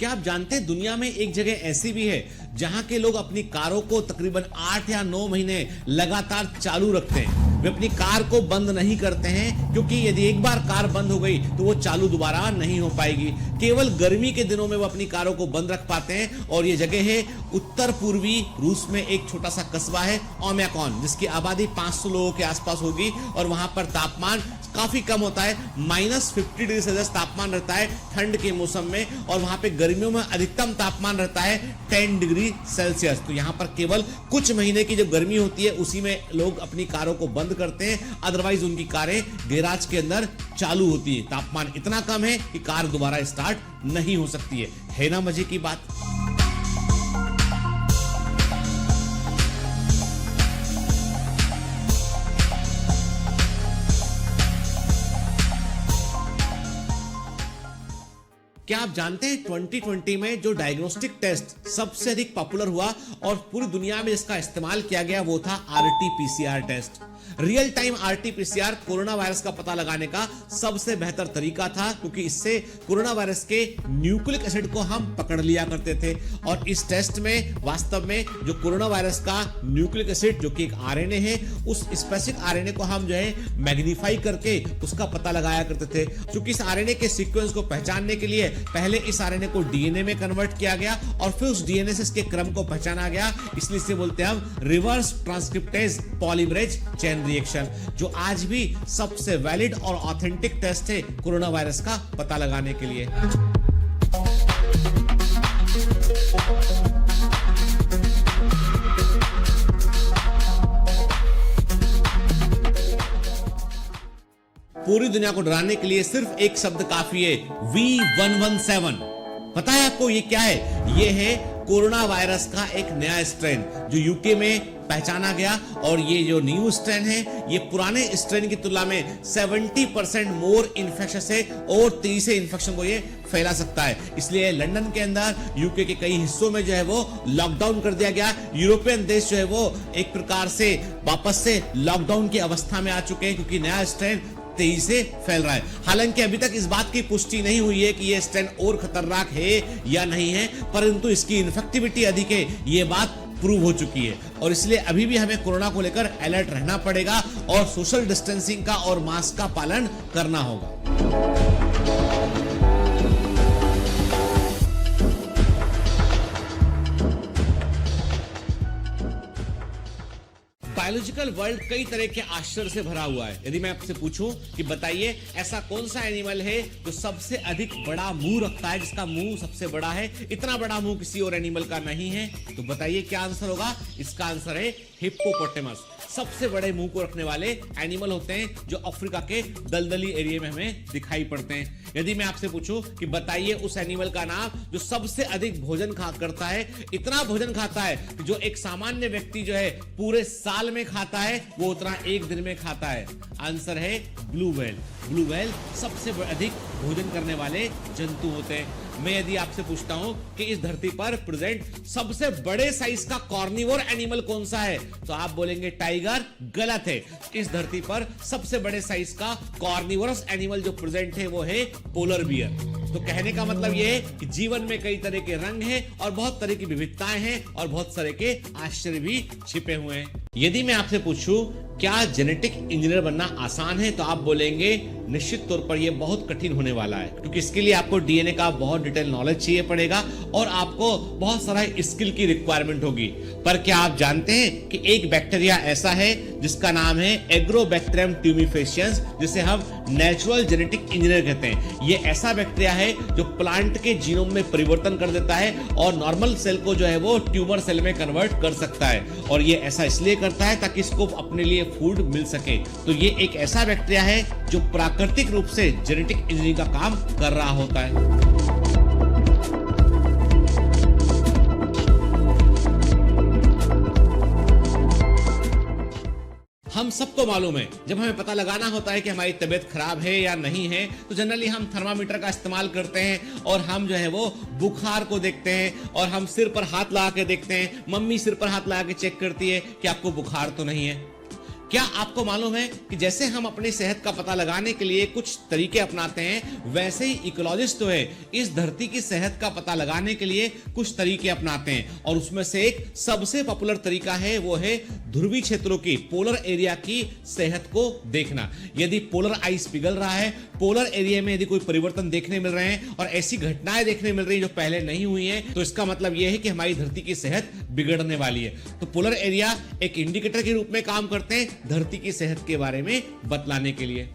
क्या आप जानते हैं दुनिया में एक जगह ऐसी भी है जहां के लोग अपनी कारों को तकरीबन 8 या 9 महीने लगातार चालू रखते हैं। वे अपनी कार को बंद नहीं करते हैं क्योंकि यदि एक बार कार बंद हो गई तो वो चालू दोबारा नहीं हो पाएगी। केवल गर्मी के दिनों में वो अपनी कारों को बंद रख पाते हैं और ये जगह है उत्तर पूर्वी रूस में एक छोटा सा कस्बा है ओम्याकॉन, जिसकी आबादी 500 लोगों के आसपास होगी और वहां पर तापमान काफी कम होता है। -50 डिग्री सेल्सियस तापमान रहता है ठंड के मौसम में और वहां पे गर्मियों में अधिकतम तापमान रहता है 10 डिग्री सेल्सियस। तो यहाँ पर केवल कुछ महीने की जो गर्मी होती है उसी में लोग अपनी कारों को बंद करते हैं, अदरवाइज उनकी कारें गैराज के अंदर चालू होती है। तापमान इतना कम है कि कार दोबारा स्टार्ट नहीं हो सकती है ना मजे की बात। क्या आप जानते हैं 2020 में जो डायग्नोस्टिक टेस्ट सबसे अधिक पॉपुलर हुआ और पूरी दुनिया में इसका इस्तेमाल किया गया वो था RT-PCR test. Real time RT-PCR corona virus का पता लगाने का सबसे बेहतर तरीका था क्योंकि इससे कोरोना वायरस के न्यूक्लिक एसिड को हम पकड़ लिया करते थे और इस टेस्ट में वास्तव में जो कोरोना वायरस का न्यूक्लिक एसिड जो कि एक RNA है, उस स्पेसिफिक RNA को हम जो है मैग्नीफाई करके उसका पता लगाया करते थे। क्योंकि इस RNA के सीक्वेंस को पहचानने के लिए पहले इस RNA को DNA में कन्वर्ट किया गया और फिर उस DNA से इसके क्रम को पहचाना गया, इसलिए इसे बोलते हैं हम reverse transcriptase polymerase chain reaction, जो आज भी सबसे वैलिड और ऑथेंटिक टेस्ट है कोरोना वायरस का पता लगाने के लिए। पूरी दुनिया को डराने के लिए सिर्फ एक शब्द काफी है, V117। पता है आपको ये क्या है? ये है कोरोना वायरस का एक नया स्ट्रेन जो यूके में पहचाना गया और ये जो न्यू स्ट्रेन है ये पुराने स्ट्रेन की तुलना में 70% मोर इन्फेक्शस है और तेजी से इन्फेक्शन को ये फैला सकता है। इसलिए लंदन के अंदर यूके के कई हिस्सों में जो है वो लॉकडाउन कर दिया गया। यूरोपियन देश जो है वो एक प्रकार से वापस से लॉकडाउन की अवस्था में आ चुके हैं क्योंकि नया स्ट्रेन तेजी से फैल रहा है। हालांकि अभी तक इस बात की पुष्टि नहीं हुई है कि यह स्ट्रेन और खतरनाक है या नहीं है, परंतु इसकी इन्फेक्टिविटी अधिक है ये बात प्रूव हो चुकी है और इसलिए अभी भी हमें कोरोना को लेकर अलर्ट रहना पड़ेगा और सोशल डिस्टेंसिंग का और मास्क का पालन करना होगा। बायोलॉजिकल वर्ल्ड कई तरह के आश्चर्य से भरा हुआ है। यदि मैं आपसे पूछूं कि बताइए ऐसा कौन सा एनिमल है जो सबसे अधिक बड़ा मुंह रखता है, जिसका मुंह सबसे बड़ा है, इतना बड़ा मुंह किसी और एनिमल का नहीं है, तो बताइए क्या आंसर होगा? इसका आंसर है हिप्पोपोटेमस। सबसे बड़े मुंह को रखने वाले एनिमल होते हैं जो अफ्रीका के दलदली एरिया में हमें दिखाई पड़ते हैं। यदि मैं आपसे पूछूं कि बताइए उस एनिमल का नाम जो सबसे अधिक भोजन करता है, इतना भोजन खाता है कि जो एक सामान्य व्यक्ति जो है पूरे साल में खाता है वो उतना एक दिन में खाता है, आंसर है ब्लू व्हेल। ब्लू व्हेल सबसे अधिक भोजन करने वाले जंतु होते हैं। मैं यदि आपसे पूछता हूं कि इस धरती पर प्रेजेंट सबसे बड़े साइज का कॉर्निवोर एनिमल कौन सा है, तो आप बोलेंगे टाइगर। गलत है। इस धरती पर सबसे बड़े साइज का कॉर्निवोरस एनिमल जो प्रेजेंट है वो है पोलर बियर। तो कहने का मतलब यह है कि जीवन में कई तरह के रंग हैं और बहुत तरह की विविधताएं हैं और बहुत तरह के आश्चर्य भी छिपे हुए हैं। यदि मैं आपसे पूछूं क्या जेनेटिक इंजीनियर बनना आसान है, तो आप बोलेंगे निश्चित तौर पर यह बहुत कठिन होने वाला है क्योंकि इसके लिए आपको डीएनए का बहुत डिटेल नॉलेज चाहिए पड़ेगा और आपको बहुत सारा स्किल की रिक्वायरमेंट होगी। पर क्या आप जानते हैं कि एक बैक्टीरिया ऐसा है जिसका नाम है एग्रोबैक्टीरियम ट्यूमिफेशियंस, जिसे हम नेचुरल जेनेटिक इंजीनियर कहते हैं। यह ऐसा बैक्टीरिया है जो प्लांट के जीनोम में परिवर्तन कर देता है और नॉर्मल सेल को जो है वो ट्यूमर सेल में कन्वर्ट कर सकता है और ये ऐसा इसलिए करता है ताकि इसको अपने लिए फूड मिल सके। तो ये एक ऐसा बैक्टीरिया है जो प्राकृतिक रूप से जेनेटिक इंजीनियरिंग का काम कर रहा होता है। हम सबको मालूम है जब हमें पता लगाना होता है कि हमारी तबीयत खराब है या नहीं है तो जनरली हम थर्मामीटर का इस्तेमाल करते हैं और हम जो है वो बुखार को देखते हैं और हम सिर पर हाथ लगा के देखते हैं। मम्मी सिर पर हाथ लगा के चेक करती है कि आपको बुखार तो नहीं है। क्या आपको मालूम है कि जैसे हम अपनी सेहत का पता लगाने के लिए कुछ तरीके अपनाते हैं, वैसे ही इकोलॉजिस्ट तो है इस धरती की सेहत का पता लगाने के लिए कुछ तरीके अपनाते हैं। और उसमें से एक सबसे पॉपुलर तरीका है, वो है ध्रुवीय क्षेत्रों की, पोलर एरिया की सेहत को देखना। यदि पोलर आइस पिघल रहा है, पोलर एरिया में यदि कोई परिवर्तन देखने मिल रहे हैं और ऐसी घटनाएं देखने मिल रही हैं जो पहले नहीं हुई हैं, तो इसका मतलब यह है कि हमारी धरती की सेहत बिगड़ने वाली है। तो पोलर एरिया एक इंडिकेटर के रूप में काम करते हैं धरती की सेहत के बारे में बतलाने के लिए।